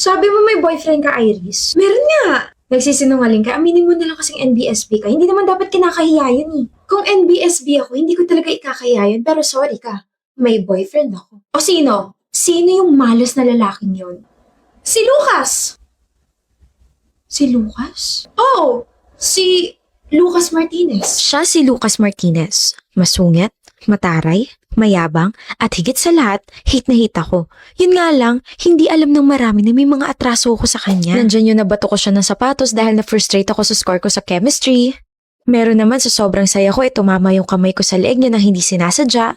Sabi mo may boyfriend ka, Iris? Meron nga. Nagsisinungaling ka. Aminin mo na lang kasing NBSB ka. Hindi naman dapat kinakahiya yun eh. Kung NBSB ako, hindi ko talaga ikakahiya yun. Pero sorry ka, may boyfriend ako. O sino? Sino yung malas na lalaking yun? Si Lucas! Si Lucas? Oh! Si Lucas Martinez. Siya si Lucas Martinez. Masungit, mataray, mayabang, at higit sa lahat, hate na hate ako. Yun nga lang, hindi alam ng marami na may mga atraso ako sa kanya. Nandyan yun nabato ko siya ng sapatos dahil na-frustrate ako sa score ko sa chemistry. Meron naman sa sobrang saya ko, tumama yung kamay ko sa leeg niya nang hindi sinasadya.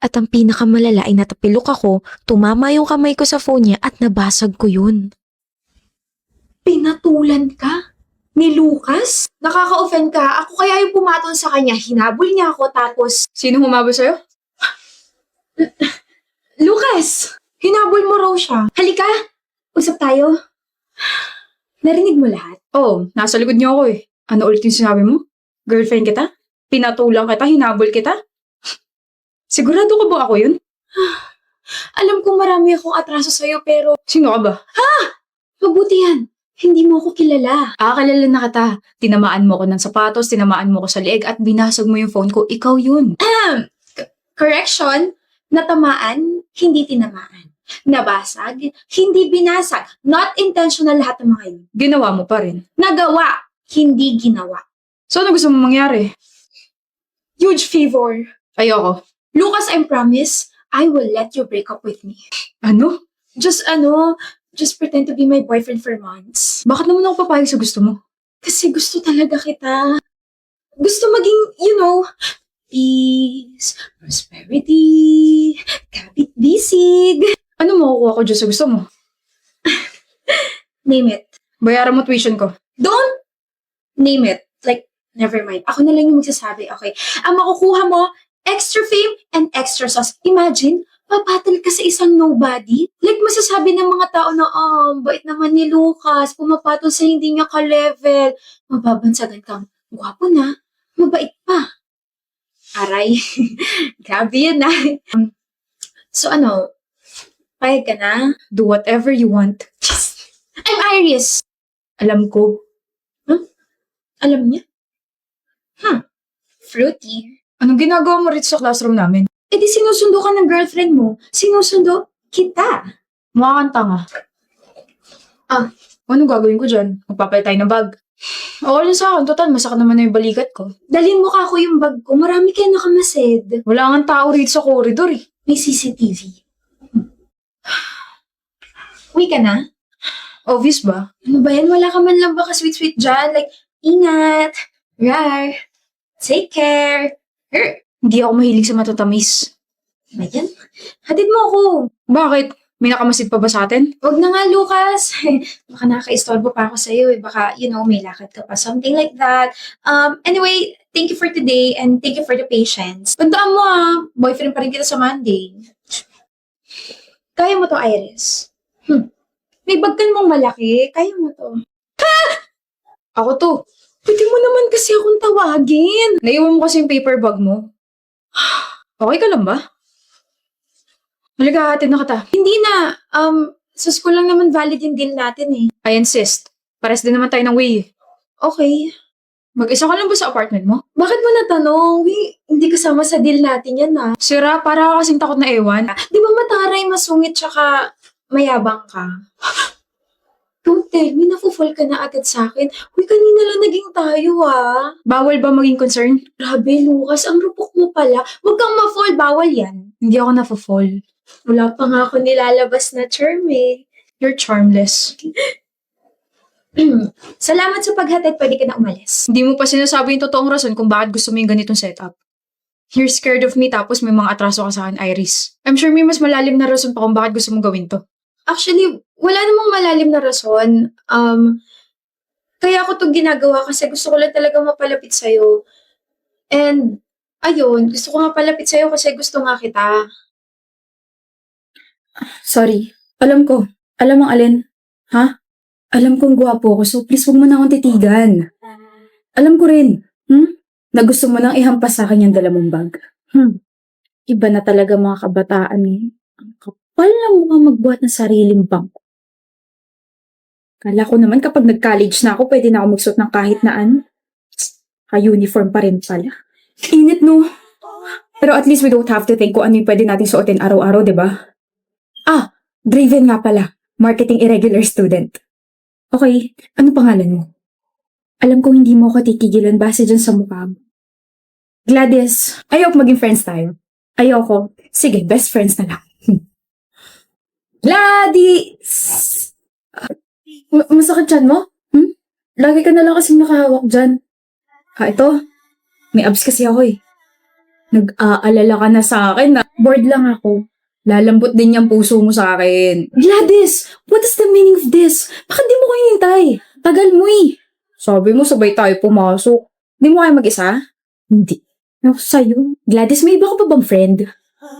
At ang pinakamalala ay natapilok ako, tumama yung kamay ko sa phone niya at nabasag ko yun. Pinatulan ka? Ni Lucas? Nakaka-offend ka. Ako kaya yung pumatol sa kanya. Hinabol niya ako tapos... Sino humabol sa'yo? Lucas! Hinabol mo raw siya. Halika! Usap tayo. Narinig mo lahat? Oo, nasa likod niyo ako eh. Ano ulit yung sinabi mo? Girlfriend kita? Pinatulang kita? Hinabol kita? Sigurado ka ba ako yun? Alam kong marami akong atraso sa'yo pero... Sino ka ba? Mabuti yan. Hindi mo ako kilala. Kilala na kita. Tinamaan mo ko ng sapatos, tinamaan mo ko sa leeg at binasag mo yung phone ko. Ikaw yun. Correction, natamaan, hindi tinamaan. Nabasag, hindi binasag. Not intentional lahat ng mga yun. Ginawa mo pa rin. Nagawa, hindi ginawa. So ano gusto mo mangyari? Huge favor. Ayoko. Lucas, I promise, I will let you break up with me. Ano? Just pretend to be my boyfriend for months. Bakit naman ako papayag sa gusto mo? Kasi gusto talaga kita. Gusto maging, peace, prosperity, kapit-bisig. Ano makukuha ko dyan sa gusto mo? Name it. Bayaran mo tuition ko. Don't name it. Like, never mind. Ako na lang yung magsasabi, okay? Ang makukuha mo, extra fame and extra sauce. Imagine, papatal ka sa isang nobody. Like, masasabi ng mga tao na, bait naman ni Lucas, pumapatol sa hindi niya ka-level. Mababansagan kang, gwapo na, mabait pa. Aray, grabe yun na. So payag ka na? Do whatever you want. I'm Iris. Alam ko. Alam niya? Fruity. Anong ginagawa mo rito sa classroom namin? Eh di sinusundo ka ng girlfriend mo. Sinusundo kita. Mukhakanta nga. Anong gagawin ko dyan? Magpapalit tayo ng bag. Okay lang sa akin. Total, masakit naman na yung balikat ko. Dalhin mo ka ako yung bag ko. Marami kayo nakamasid. Wala nga tao rito sa corridor eh. May CCTV. Uwi ka na? Obvious ba? Ano ba yan? Wala ka man lang baka sweet-sweet dyan? Like, ingat. Rar. Take care. Hindi ako mahilig sa matatamis. Ayan. Hatid mo ako. Bakit? May nakamasid pa ba sa atin? Wag na nga, Lucas. Baka nakaka-istorbo pa ako sa'yo. Baka, may lakad ka pa. Something like that. Anyway, thank you for today and thank you for the patience. Tandaan mo boyfriend pa rin kita sa Monday. Kaya mo to, Iris. May bag ka namang malaki. Kaya mo to. Ako to. Pwede mo naman kasi akong tawagin. Naiwan mo kasi yung paper bag mo. Okay ka lang ba? Halika, hatid na kita. Hindi na. Sa school lang naman valid yung deal natin eh. I insist. Pares din naman tayo ng way. Okay. Mag-isa ka lang ba sa apartment mo? Bakit mo natanong? Hindi kasama sa deal natin yan Sira, para ka kasing takot na ewan. Di ba mataray, masungit, tsaka mayabang ka? Don't tell me, nafu-fall ka na agad sa akin. Uy, kanina lang naging tayo Bawal ba maging concern? Grabe, Lucas, ang rupok mo pala. Huwag kang ma-fall, bawal yan. Hindi ako na-fall. Wala pa nga ako nilalabas na charm eh. You're charmless. Salamat sa paghatid, pwede ka na umalis. Hindi mo pa sinasabi yung totoong rason kung bakit gusto mo yung ganitong setup. You're scared of me tapos may mga atraso ka sa akin, Iris. I'm sure may mas malalim na rason pa kung bakit gusto mong gawin to. Actually, wala namang malalim na rason. Kaya ako to ginagawa kasi gusto ko lang talaga mapalapit sa'yo. And, ayun, gusto ko mapalapit sa'yo kasi gusto nga kita. Sorry. Alam ko. Alam ang alin. Ha? Alam kong gwapo ko, so please huwag mo na akong titigan. Alam ko rin. Na gusto mo nang ihampas sa akin yung dala mong bag. Iba na talaga mga kabataan eh. Ang kapal na mukhang magbuhat ng sariling bangko. Kala ko naman kapag nag-college na ako, pwede na ako magsuot ng kahit na ano. Ka-uniform pa rin pala. Init, no? Pero at least we don't have to think kung ano yung pwede natin suotin araw-araw, di ba? Ah, Draven nga pala. Marketing irregular student. Okay, ano pangalan mo? Alam kong hindi mo ako titigilan base dyan sa mukha mo. Gladys, ayoko maging friends tayo. Ayoko. Sige, best friends na lang. Gladys! Masakit dyan mo? Lagi ka na lang kasing nakahawak dyan. Ito. May abs kasi ako eh. Nag-aalala ka na sa akin na bored lang ako. Lalambot din yung puso mo sa akin. Gladys! What is the meaning of this? Bakit di mo kayo hintay? Tagal mo eh. Sabi mo sabay tayo pumasok. Di mo kayo mag-isa? Hindi. Ako sa'yo. Gladys, may iba ka pa bang friend?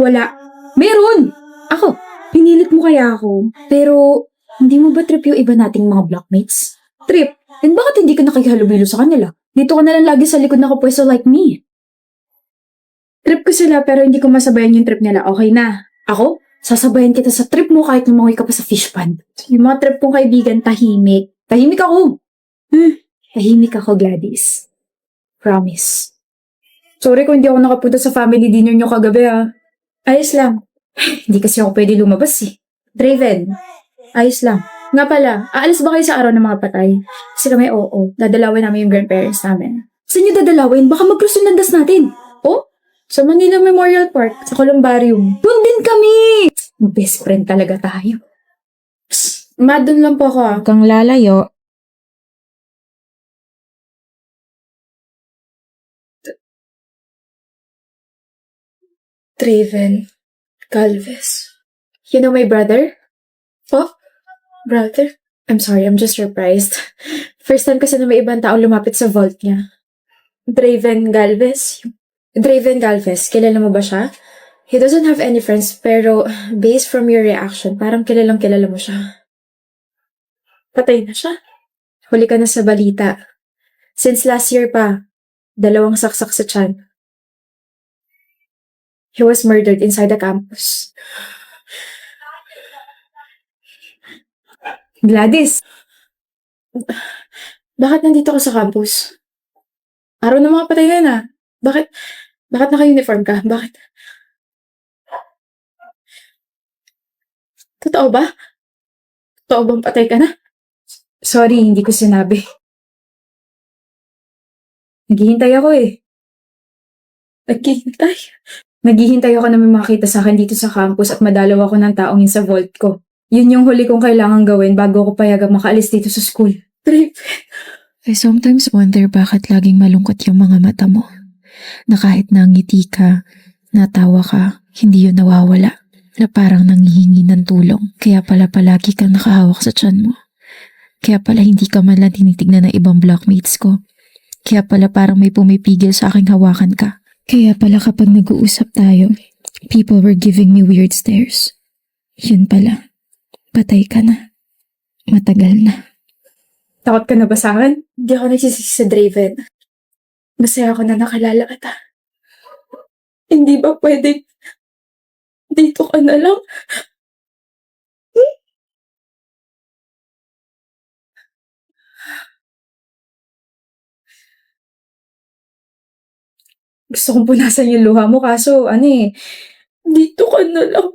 Wala. Meron! Ako. Pinilit mo kaya ako. Pero, hindi mo ba trip yung iba nating mga blockmates? Trip? And bakit hindi ka nakikihalubilo sa kanila? Dito ka na lang lagi sa likod nakapwesto like me. Trip ko sila pero hindi ko masabayan yung trip nila. Okay na. Ako? Sasabayan kita sa trip mo kahit lumangoy ka pa sa fish pond. Yung mga trip kong kaibigan, tahimik. Tahimik ako. Tahimik ako, Gladys. Promise. Sorry kung hindi ako nakapunta sa family dinner nyo kagabi Ayos lang. Hindi kasi ako pwede lumabas eh. Draven. Ayos lang. Nga pala, aalis ba kayo sa araw ng mga patay? Kasi kami dadalawin namin yung grandparents namin. Saan nyo dadalawin? Baka mag-cross yung landas natin. Oh? Sa Manila Memorial Park, sa Columbarium. Doon din kami! Best friend talaga tayo. Psst, doon lang po ako Kang lalayo. Draven Galvez. You know my brother? Oh? Brother? I'm sorry, I'm just surprised. First time kasi na may ibang tao lumapit sa vault niya. Draven Galvez? Draven Galvez, kilala mo ba siya? He doesn't have any friends, pero based from your reaction, parang kilalang kilala mo siya. Patay na siya. Huli ka na sa balita. Since last year pa, 2 saksak sa tiyan. He was murdered inside the campus. Gladys! Bakit nandito ka sa campus? Araw ng mga patay na. Bakit naka-uniform ka? Bakit? Totoo ba? Totoo bang patay ka na? Sorry, hindi ko sinabi. Naghihintay ako eh. Naghihintay ako na may makita sa akin dito sa campus at madalaw ako ng taong yun sa vault ko. Yun yung huli kong kailangan gawin bago ako payagang makaalis dito sa school. I sometimes wonder bakit laging malungkot yung mga mata mo. Na kahit nangiti ka, natawa ka, hindi yun nawawala. Na parang nangihingi ng tulong. Kaya pala palagi kang nakahawak sa tiyan mo. Kaya pala hindi ka man lang tinitignan ng ibang blockmates ko. Kaya pala parang may pumipigil sa aking hawakan ka. Kaya pala kapag nag-uusap tayo, people were giving me weird stares. Yun pala, patay ka na. Matagal na. Takot ka na ba sa akin? Hindi ako nagsisisi sa Draven. Masaya ako na nakalala kita. Hindi ba pwede dito ka na lang? Gusto kong punasan yung luha mo kaso dito ka na lang.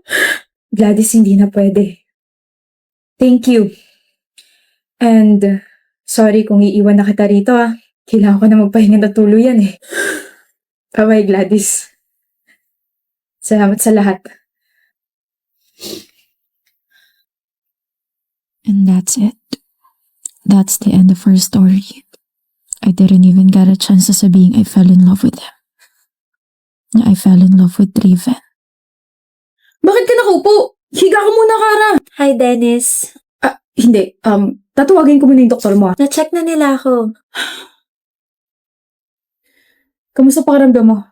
Gladys, hindi na pwede. Thank you. And sorry kung iiwan na kita rito Kailangan ko na magpahinga na tuluyan eh. Bye-bye, Gladys. Salamat sa lahat. And that's it. That's the end of our story. I didn't even get a chance to sabihin I fell in love with him. I fell in love with Draven. Bakit ka nakaupo? Higa ka muna, Kara. Hi, Dennis. Hindi. Tatuwagin ko muna yung doktor mo. Na-check na nila ako. Kamusta pakiramdam mo?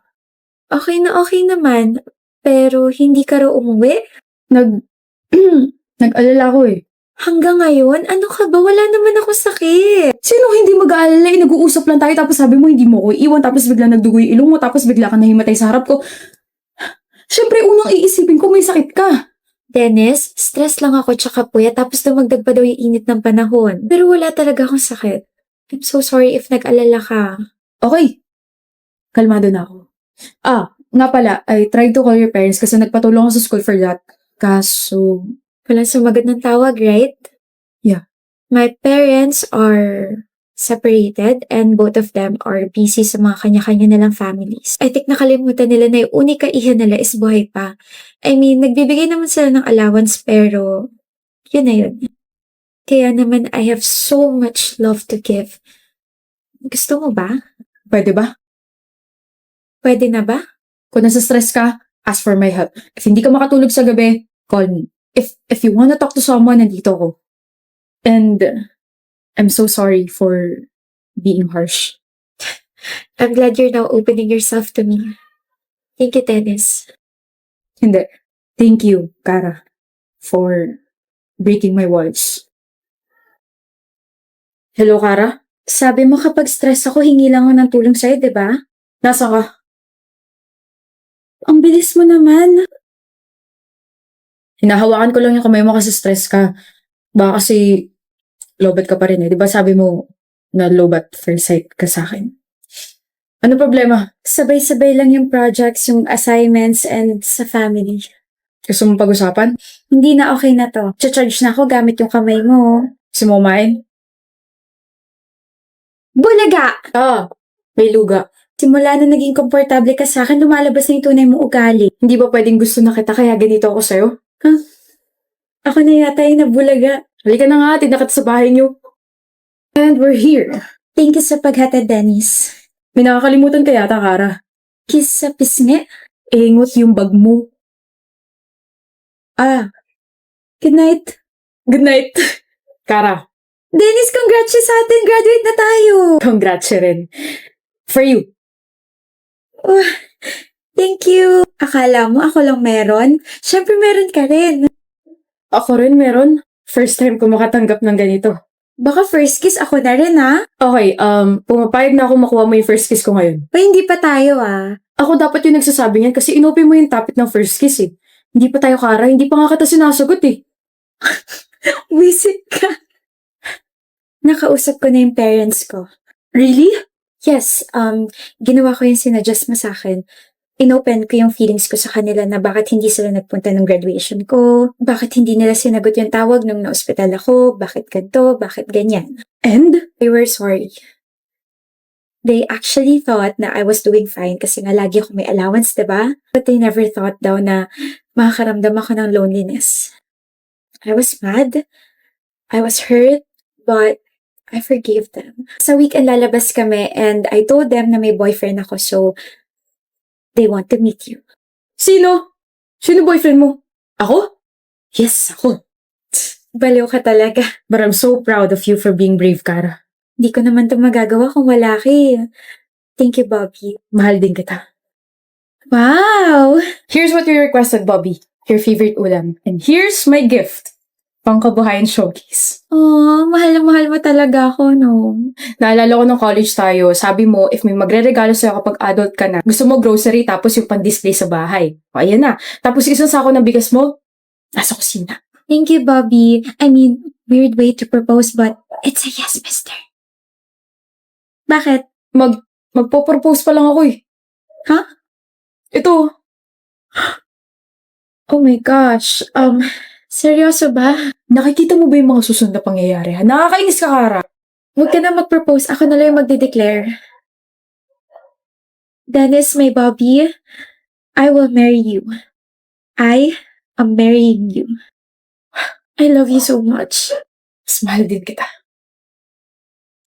Okay naman. Pero hindi ka raw umuwi? Nag-alala ko eh. Hanggang ngayon? Ano ka ba? Wala naman ako sakit. Sino hindi mag-aalala eh? Nag-uusap lang tayo tapos sabi mo hindi mo ko iiwan tapos bigla nagdugo yung ilong mo tapos bigla ka nahimatay sa harap ko. Siyempre, unang iisipin ko may sakit ka. Dennis, stress lang ako tsaka puyat tapos dumagdag pa daw yung init ng panahon. Pero wala talaga akong sakit. I'm so sorry if nag-alala ka. Okay. Kalmado na ako. Nga pala, I tried to call your parents kasi nagpatulong ako sa school for that. Kaso, Walang sumagot ng tawag, right? Yeah. My parents are separated and both of them are busy sa mga kanya-kanya nilang families. I think nakalimutan nila na yung unika iha nila is buhay pa. I mean, nagbibigay naman sila ng allowance pero yun na yun. Kaya naman I have so much love to give. Gusto mo ba? pwede ba? Pwede na ba? Kung nasa stress ka, ask for my help. If hindi ka makatulog sa gabi, call me. If you wanna talk to someone, nandito ako. And I'm so sorry for being harsh. I'm glad you're now opening yourself to me. Thank you, Dennis. Hindi. Thank you, Kara, for breaking my walls. Hello, Kara? Sabi mo kapag stress ako, hingi lang ako ng tulong sa'yo, di ba? Nasa ka? Ang bilis mo naman. Hinahawakan ko lang yung kamay mo kasi stress ka. Baka kasi lowbat ka pa rin eh. Di ba sabi mo na lowbat first sight ka sa akin? Ano problema? Sabay-sabay lang yung projects, yung assignments, and sa family. Gusto mo pag-usapan? Hindi na okay na to. Charge na ako gamit yung kamay mo. Si Momain? Bulaga! May luga. Simula na naging komportable ka sa akin, lumalabas na yung tunay mong ugali. Hindi ba pwedeng gusto na kita kaya ganito ako sa'yo? Ako na yata yung nabulaga. Halika na nga, tinakit sa bahay niyo. And we're here. Thank you sa paghatid, Dennis. May nakakalimutan ka yata, Kara. Kiss sa pisngi. Ingot yung bag mo. Good night. Good night. Kara, Dennis, congrats sa atin. Graduate na tayo. congrats rin. For you. Thank you. Akala mo ako lang meron? Siyempre meron ka rin. Ako rin meron. First time ko makatanggap ng ganito. Baka first kiss ako na rin, ha? Okay, pumapayag na ako makuha mo yung first kiss ko ngayon. O hindi pa tayo, ah. Ako dapat yung nagsasabi niyan kasi inopen mo yung topic ng first kiss eh. Hindi pa tayo, Kara. Hindi pa nga kita sinasagot eh. Visit ka. Nakausap ko na yung parents ko. Really? Yes, ginawa ko yung sinadjust mo sa akin. Inopen ko yung feelings ko sa kanila na bakit hindi sila nagpunta ng graduation ko, bakit hindi nila sinagot yung tawag nung na-ospital ako, bakit ganito, bakit ganyan. And? They were sorry. They actually thought na I was doing fine kasi nga lagi ako may allowance, diba? But they never thought daw na makakaramdam ako ng loneliness. I was mad. I was hurt. But I forgave them. Sa weekend lalabas kami and I told them na may boyfriend ako so they want to meet you. Sino? Sino boyfriend mo? Ako? Yes, ako. Baliw ka talaga. But I'm so proud of you for being brave, Kara. Hindi ko naman ito magagawa kung wala ka eh. Thank you, Bobby. Mahal din kita. Wow! Here's what you requested, Bobby. Your favorite ulam. And here's my gift. Pangkabuhayan showcase. Oh, mahal na mahal mo talaga ako, no? Naalala ko nung college tayo, sabi mo, if may magre-regalo sa'yo kapag adult ka na, gusto mo grocery tapos yung pan-display sa bahay. O, ayan na. Tapos isang sako ng bigas mo, nasa kusina. Thank you, Bobby. I mean, weird way to propose but it's a yes, mister. Bakit? Magpo-propose pa lang ako eh. Ha? Ito. Oh my gosh. Seryoso ba? Nakikita mo ba yung mga susunod na pangyayari? Ha? Nakakainis ka, Kara. Huwag ka na mag-propose. Ako na lang yung magde-declare. Dennis, my Bobby, I will marry you. I am marrying you. I love you so much. Mas mahal din kita.